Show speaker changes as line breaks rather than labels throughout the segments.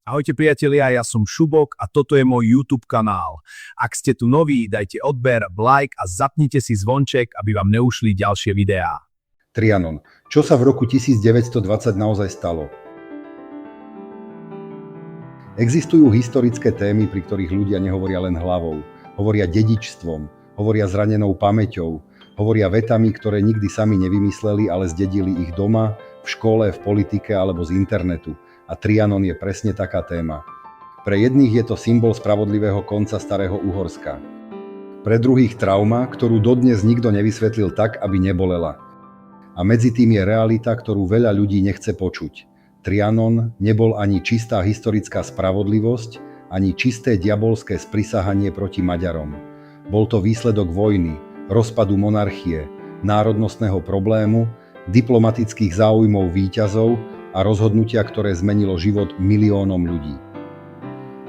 Ahojte priatelia, ja som Šubok a toto je môj YouTube kanál. Ak ste tu noví, dajte odber, like a zapnite si zvonček, aby vám neušli ďalšie videá.
Trianon. Čo sa v roku 1920 naozaj stalo? Existujú historické témy, pri ktorých ľudia nehovoria len hlavou. Hovoria dedičstvom, hovoria zranenou pamäťou, hovoria vetami, ktoré nikdy sami nevymysleli, ale zdedili ich doma, v škole, v politike alebo z internetu. A Trianon je presne taká téma. Pre jedných je to symbol spravodlivého konca starého Uhorska. Pre druhých trauma, ktorú dodnes nikto nevysvetlil tak, aby nebolela. A medzi tým je realita, ktorú veľa ľudí nechce počuť. Trianon nebol ani čistá historická spravodlivosť, ani čisté diabolské sprisahanie proti Maďarom. Bol to výsledok vojny, rozpadu monarchie, národnostného problému, diplomatických záujmov víťazov a rozhodnutia, ktoré zmenilo život miliónom ľudí.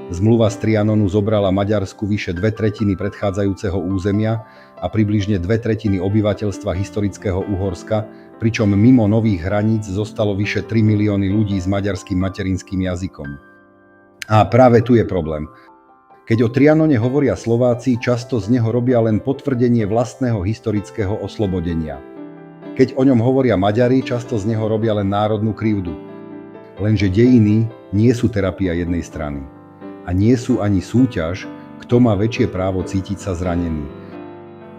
Zmluva z Trianonu zobrala Maďarsku vyše 2/3 predchádzajúceho územia a približne 2/3 obyvateľstva historického Uhorska, pričom mimo nových hraníc zostalo vyše 3 milióny ľudí s maďarským materinským jazykom. A práve tu je problém. Keď o Trianone hovoria Slováci, často z neho robia len potvrdenie vlastného historického oslobodenia. Keď o ňom hovoria Maďari, často z neho robia len národnú krivdu. Lenže dejiny nie sú terapia jednej strany. A nie sú ani súťaž, kto má väčšie právo cítiť sa zranený.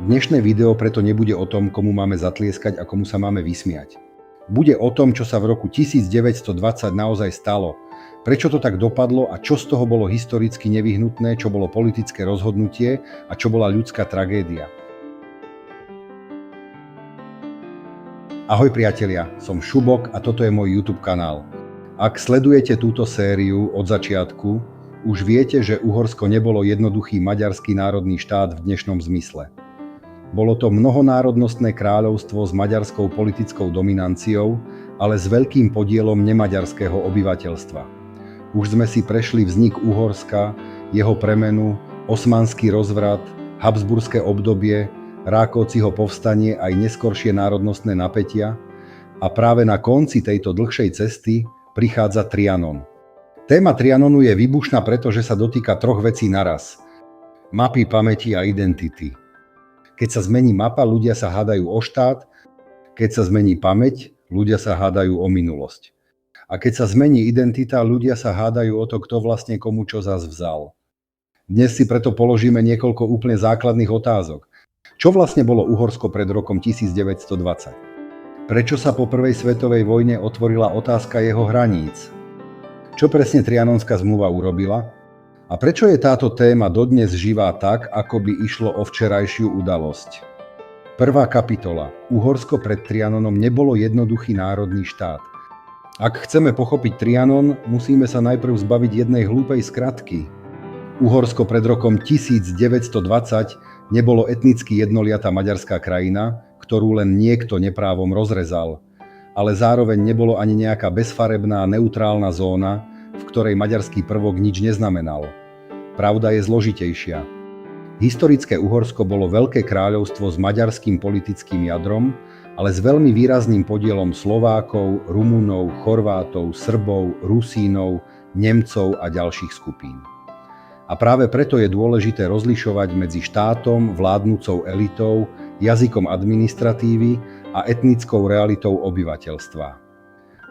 Dnešné video preto nebude o tom, komu máme zatlieskať a komu sa máme vysmiať. Bude o tom, čo sa v roku 1920 naozaj stalo, prečo to tak dopadlo a čo z toho bolo historicky nevyhnutné, čo bolo politické rozhodnutie a čo bola ľudská tragédia. Ahoj priatelia, som Šubok a toto je môj YouTube kanál. Ak sledujete túto sériu od začiatku, už viete, že Uhorsko nebolo jednoduchý maďarský národný štát v dnešnom zmysle. Bolo to mnohonárodnostné kráľovstvo s maďarskou politickou dominanciou, ale s veľkým podielom nemaďarského obyvateľstva. Už sme si prešli vznik Uhorska, jeho premenu, osmanský rozvrat, habsburské obdobie, Rákócziho povstanie aj neskoršie národnostné napätia a práve na konci tejto dlhšej cesty prichádza Trianon. Téma Trianonu je výbušná, pretože sa dotýka troch vecí naraz. Mapy, pamäti a identity. Keď sa zmení mapa, ľudia sa hádajú o štát, keď sa zmení pamäť, ľudia sa hádajú o minulosť. A keď sa zmení identita, ľudia sa hádajú o to, kto vlastne komu čo zas vzal. Dnes si preto položíme niekoľko úplne základných otázok. Čo vlastne bolo Uhorsko pred rokom 1920? Prečo sa po prvej svetovej vojne otvorila otázka jeho hraníc? Čo presne Trianonská zmluva urobila? A prečo je táto téma dodnes živá tak, ako by išlo o včerajšiu udalosť? Prvá kapitola. Uhorsko pred Trianonom nebolo jednoduchý národný štát. Ak chceme pochopiť Trianon, musíme sa najprv zbaviť jednej hlúpej skratky. Uhorsko pred rokom 1920 nebolo etnicky jednoliatá maďarská krajina, ktorú len niekto neprávom rozrezal, ale zároveň nebolo ani nejaká bezfarebná neutrálna zóna, v ktorej maďarský prvok nič neznamenal. Pravda je zložitejšia. Historické Uhorsko bolo veľké kráľovstvo s maďarským politickým jadrom, ale s veľmi výrazným podielom Slovákov, Rumunov, Chorvátov, Srbov, Rusínov, Nemcov a ďalších skupín. A práve preto je dôležité rozlišovať medzi štátom, vládnucou elitou, jazykom administratívy a etnickou realitou obyvateľstva.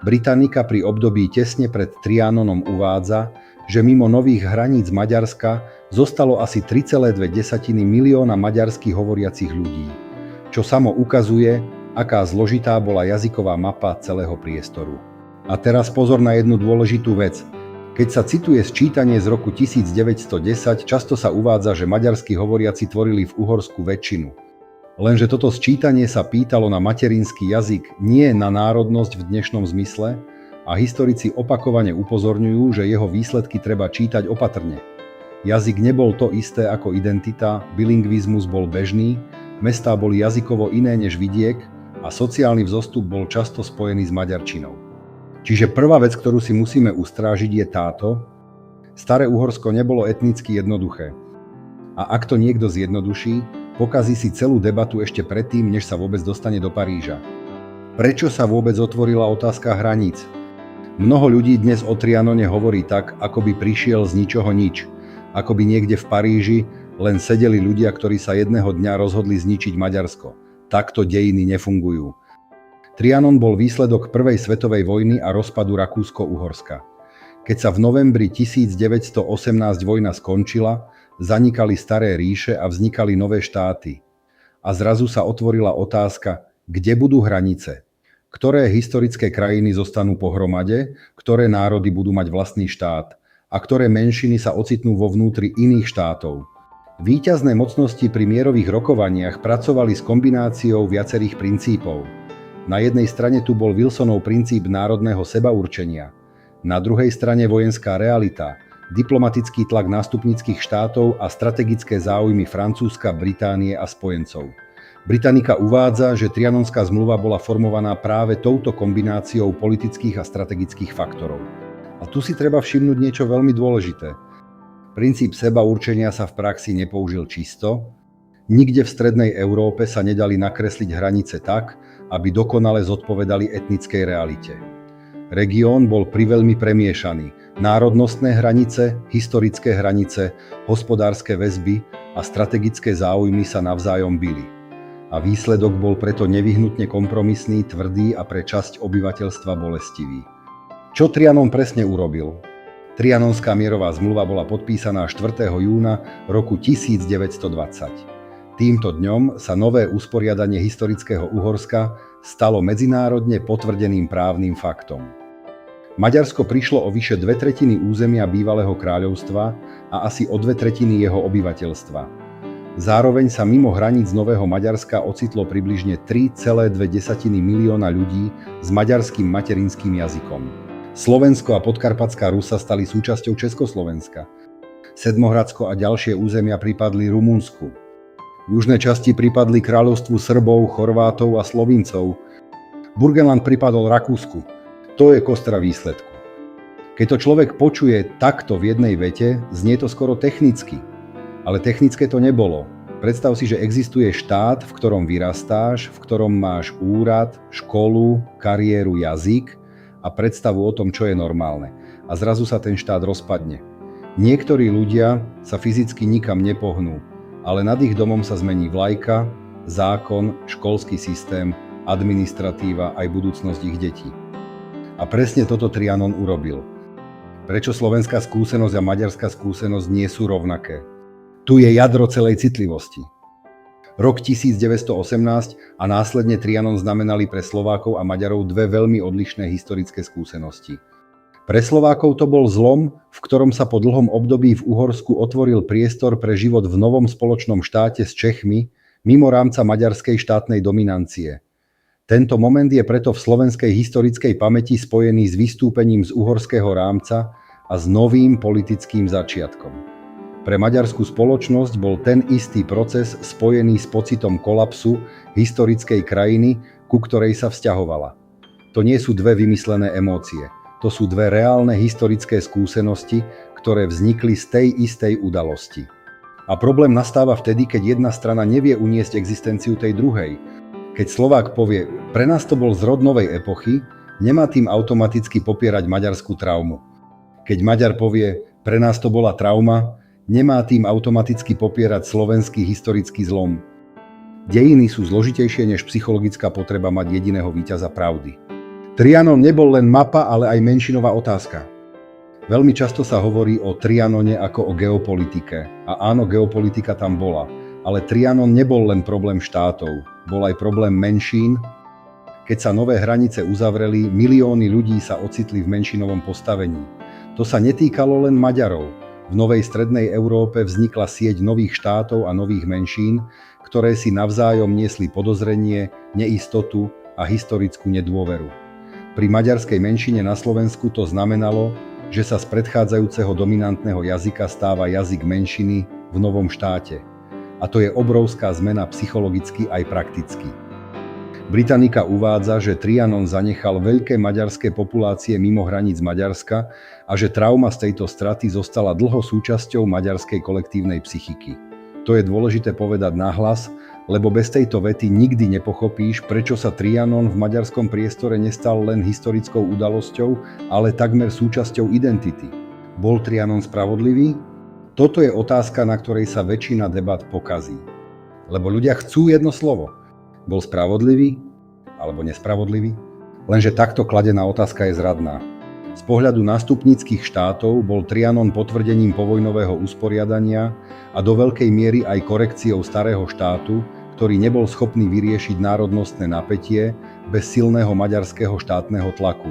Britannica pri období tesne pred Trianonom uvádza, že mimo nových hraníc Maďarska zostalo asi 3,2 milióna maďarsky hovoriacich ľudí, čo samo ukazuje, aká zložitá bola jazyková mapa celého priestoru. A teraz pozor na jednu dôležitú vec. Keď sa cituje sčítanie z roku 1910, často sa uvádza, že maďarsky hovoriaci tvorili v Uhorsku väčšinu. Lenže toto sčítanie sa pýtalo na materinský jazyk, nie na národnosť v dnešnom zmysle, a historici opakovane upozorňujú, že jeho výsledky treba čítať opatrne. Jazyk nebol to isté ako identita, bilingvizmus bol bežný, mestá boli jazykovo iné než vidiek a sociálny vzostup bol často spojený s maďarčinou. Čiže prvá vec, ktorú si musíme ustrážiť, je táto. Staré Uhorsko nebolo etnicky jednoduché. A ak to niekto zjednoduší, pokazí si celú debatu ešte predtým, než sa vôbec dostane do Paríža. Prečo sa vôbec otvorila otázka hraníc? Mnoho ľudí dnes o Trianone hovorí tak, ako by prišiel z ničoho nič. Ako by niekde v Paríži len sedeli ľudia, ktorí sa jedného dňa rozhodli zničiť Maďarsko. Takto dejiny nefungujú. Trianon bol výsledok prvej svetovej vojny a rozpadu Rakúsko-Uhorska. Keď sa v novembri 1918 vojna skončila, zanikali staré ríše a vznikali nové štáty. A zrazu sa otvorila otázka, kde budú hranice? Ktoré historické krajiny zostanú pohromade, ktoré národy budú mať vlastný štát a ktoré menšiny sa ocitnú vo vnútri iných štátov. Víťazné mocnosti pri mierových rokovaniach pracovali s kombináciou viacerých princípov. Na jednej strane tu bol Wilsonov princíp národného sebaurčenia, na druhej strane vojenská realita, diplomatický tlak nástupnických štátov a strategické záujmy Francúzska, Británie a spojencov. Britannica uvádza, že Trianonská zmluva bola formovaná práve touto kombináciou politických a strategických faktorov. A tu si treba všimnúť niečo veľmi dôležité. Princíp sebaurčenia sa v praxi nepoužil čisto. Nikde v strednej Európe sa nedali nakresliť hranice tak, aby dokonale zodpovedali etnickej realite. Región bol priveľmi premiešaný. Národnostné hranice, historické hranice, hospodárske väzby a strategické záujmy sa navzájom bili. A výsledok bol preto nevyhnutne kompromisný, tvrdý a pre časť obyvateľstva bolestivý. Čo Trianon presne urobil? Trianonská mierová zmluva bola podpísaná 4. júna roku 1920. Týmto dňom sa nové usporiadanie historického Uhorska stalo medzinárodne potvrdeným právnym faktom. Maďarsko prišlo o vyše 2/3 územia bývalého kráľovstva a asi o 2/3 jeho obyvateľstva. Zároveň sa mimo hraníc Nového Maďarska ocitlo približne 3,2 milióna ľudí s maďarským materinským jazykom. Slovensko a Podkarpatská Rus sa stali súčasťou Československa. Sedmohradsko a ďalšie územia pripadli Rumunsku. Južné časti pripadli kráľovstvu Srbov, Chorvátov a Slovincov. Burgenland pripadol Rakúsku. To je kostra výsledku. Keď to človek počuje takto v jednej vete, znie to skoro technicky. Ale technické to nebolo. Predstav si, že existuje štát, v ktorom vyrastáš, v ktorom máš úrad, školu, kariéru, jazyk a predstavu o tom, čo je normálne. A zrazu sa ten štát rozpadne. Niektorí ľudia sa fyzicky nikam nepohnú, ale nad ich domom sa zmení vlajka, zákon, školský systém, administratíva aj budúcnosť ich detí. A presne toto Trianon urobil. Prečo slovenská skúsenosť a maďarská skúsenosť nie sú rovnaké? Tu je jadro celej citlivosti. Rok 1918 a následne Trianon znamenali pre Slovákov a Maďarov dve veľmi odlišné historické skúsenosti. Pre Slovákov to bol zlom, v ktorom sa po dlhom období v Uhorsku otvoril priestor pre život v novom spoločnom štáte s Čechmi, mimo rámca maďarskej štátnej dominancie. Tento moment je preto v slovenskej historickej pamäti spojený s vystúpením z uhorského rámca a s novým politickým začiatkom. Pre maďarskú spoločnosť bol ten istý proces spojený s pocitom kolapsu historickej krajiny, ku ktorej sa vzťahovala. To nie sú dve vymyslené emócie. To sú dve reálne historické skúsenosti, ktoré vznikli z tej istej udalosti. A problém nastáva vtedy, keď jedna strana nevie uniesť existenciu tej druhej. Keď Slovák povie, pre nás to bol zrod novej epochy, nemá tým automaticky popierať maďarskú traumu. Keď Maďar povie, pre nás to bola trauma, nemá tým automaticky popierať slovenský historický zlom. Dejiny sú zložitejšie než psychologická potreba mať jediného víťaza pravdy. Trianon nebol len mapa, ale aj menšinová otázka. Veľmi často sa hovorí o Trianone ako o geopolitike. A áno, geopolitika tam bola. Ale Trianon nebol len problém štátov, bol aj problém menšín. Keď sa nové hranice uzavreli, milióny ľudí sa ocitli v menšinovom postavení. To sa netýkalo len Maďarov. V novej strednej Európe vznikla sieť nových štátov a nových menšín, ktoré si navzájom niesli podozrenie, neistotu a historickú nedôveru. Pri maďarskej menšine na Slovensku to znamenalo, že sa z predchádzajúceho dominantného jazyka stáva jazyk menšiny v novom štáte. A to je obrovská zmena psychologicky aj prakticky. Britannica uvádza, že Trianon zanechal veľké maďarské populácie mimo hraníc Maďarska a že trauma z tejto straty zostala dlho súčasťou maďarskej kolektívnej psychiky. To je dôležité povedať nahlas, lebo bez tejto vety nikdy nepochopíš, prečo sa Trianon v maďarskom priestore nestal len historickou udalosťou, ale takmer súčasťou identity. Bol Trianon spravodlivý? Toto je otázka, na ktorej sa väčšina debat pokazí. Lebo ľudia chcú jedno slovo. Bol spravodlivý alebo nespravodlivý? Lenže takto kladená otázka je zradná. Z pohľadu nástupníckych štátov bol Trianon potvrdením povojnového usporiadania a do veľkej miery aj korekciou starého štátu, ktorý nebol schopný vyriešiť národnostné napätie bez silného maďarského štátneho tlaku.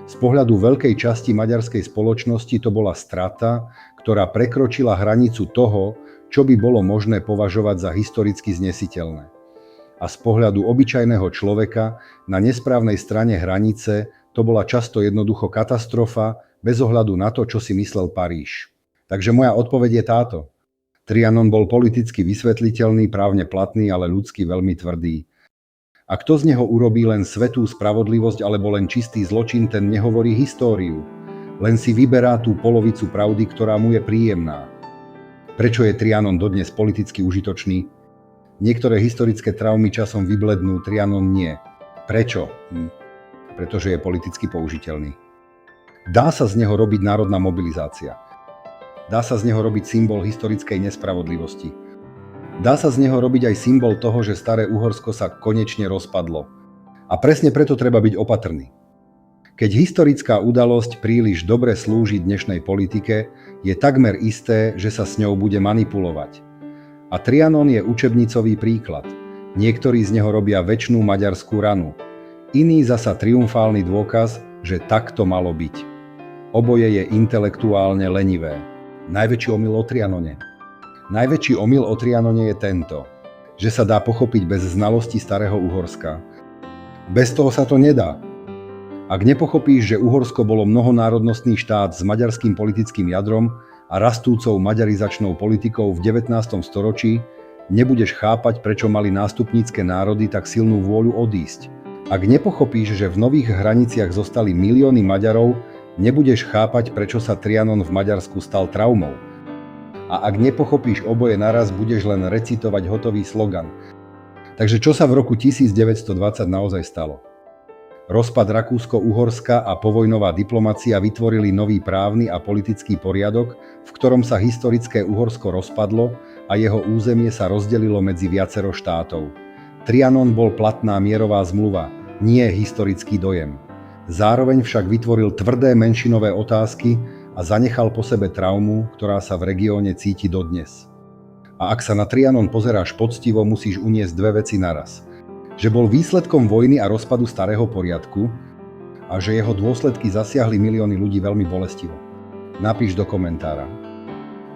Z pohľadu veľkej časti maďarskej spoločnosti to bola strata, ktorá prekročila hranicu toho, čo by bolo možné považovať za historicky znesiteľné. A z pohľadu obyčajného človeka na nesprávnej strane hranice to bola často jednoducho katastrofa bez ohľadu na to, čo si myslel Paríž. Takže moja odpoveď je táto. Trianon bol politicky vysvetliteľný, právne platný, ale ľudsky veľmi tvrdý. A kto z neho urobí len svätú spravodlivosť alebo len čistý zločin, ten nehovorí históriu. Len si vyberá tú polovicu pravdy, ktorá mu je príjemná. Prečo je Trianon dodnes politicky užitočný? Niektoré historické traumy časom vyblednú, Trianon nie. Prečo? Pretože je politicky použiteľný. Dá sa z neho robiť národná mobilizácia. Dá sa z neho robiť symbol historickej nespravodlivosti. Dá sa z neho robiť aj symbol toho, že staré Uhorsko sa konečne rozpadlo. A presne preto treba byť opatrný. Keď historická udalosť príliš dobre slúži dnešnej politike, je takmer isté, že sa s ňou bude manipulovať. A Trianon je učebnicový príklad. Niektorí z neho robia večnú maďarskú ranu. Iný zasa triumfálny dôkaz, že tak to malo byť. Oboje je intelektuálne lenivé. Najväčší omyl o Trianone. Najväčší omyl o Trianone je tento, že sa dá pochopiť bez znalosti starého Uhorska. Bez toho sa to nedá. Ak nepochopíš, že Uhorsko bolo mnohonárodnostný štát s maďarským politickým jadrom a rastúcou maďarizačnou politikou v 19. storočí, nebudeš chápať, prečo mali nástupnícke národy tak silnú vôľu odísť. Ak nepochopíš, že v nových hraniciach zostali milióny Maďarov, nebudeš chápať, prečo sa Trianon v Maďarsku stal traumou. A ak nepochopíš oboje naraz, budeš len recitovať hotový slogan. Takže čo sa v roku 1920 naozaj stalo? Rozpad Rakúsko-Uhorska a povojnová diplomacia vytvorili nový právny a politický poriadok, v ktorom sa historické Uhorsko rozpadlo a jeho územie sa rozdelilo medzi viacero štátov. Trianon bol platná mierová zmluva, nie historický dojem. Zároveň však vytvoril tvrdé menšinové otázky a zanechal po sebe traumu, ktorá sa v regióne cíti dodnes. A ak sa na Trianon pozeráš poctivo, musíš uniesť dve veci naraz. Že bol výsledkom vojny a rozpadu starého poriadku a že jeho dôsledky zasiahli milióny ľudí veľmi bolestivo. Napíš do komentára.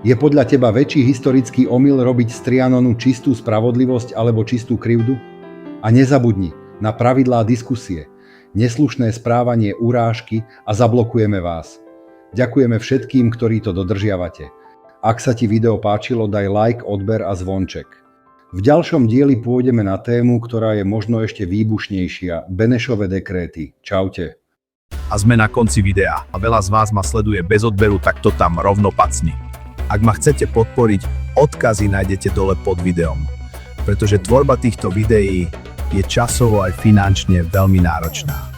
Je podľa teba väčší historický omyl robiť z Trianonu čistú spravodlivosť alebo čistú krivdu? A nezabudni na pravidlá diskusie, neslušné správanie, urážky a zablokujeme vás. Ďakujeme všetkým, ktorí to dodržiavate. Ak sa ti video páčilo, daj like, odber a zvonček. V ďalšom dieli pôjdeme na tému, ktorá je možno ešte výbušnejšia. Benešove dekréty. Čaute.
A sme na konci videa a veľa z vás ma sleduje bez odberu, tak to tam rovno pacni. Ak ma chcete podporiť, odkazy nájdete dole pod videom, pretože tvorba týchto videí je časovo aj finančne veľmi náročná.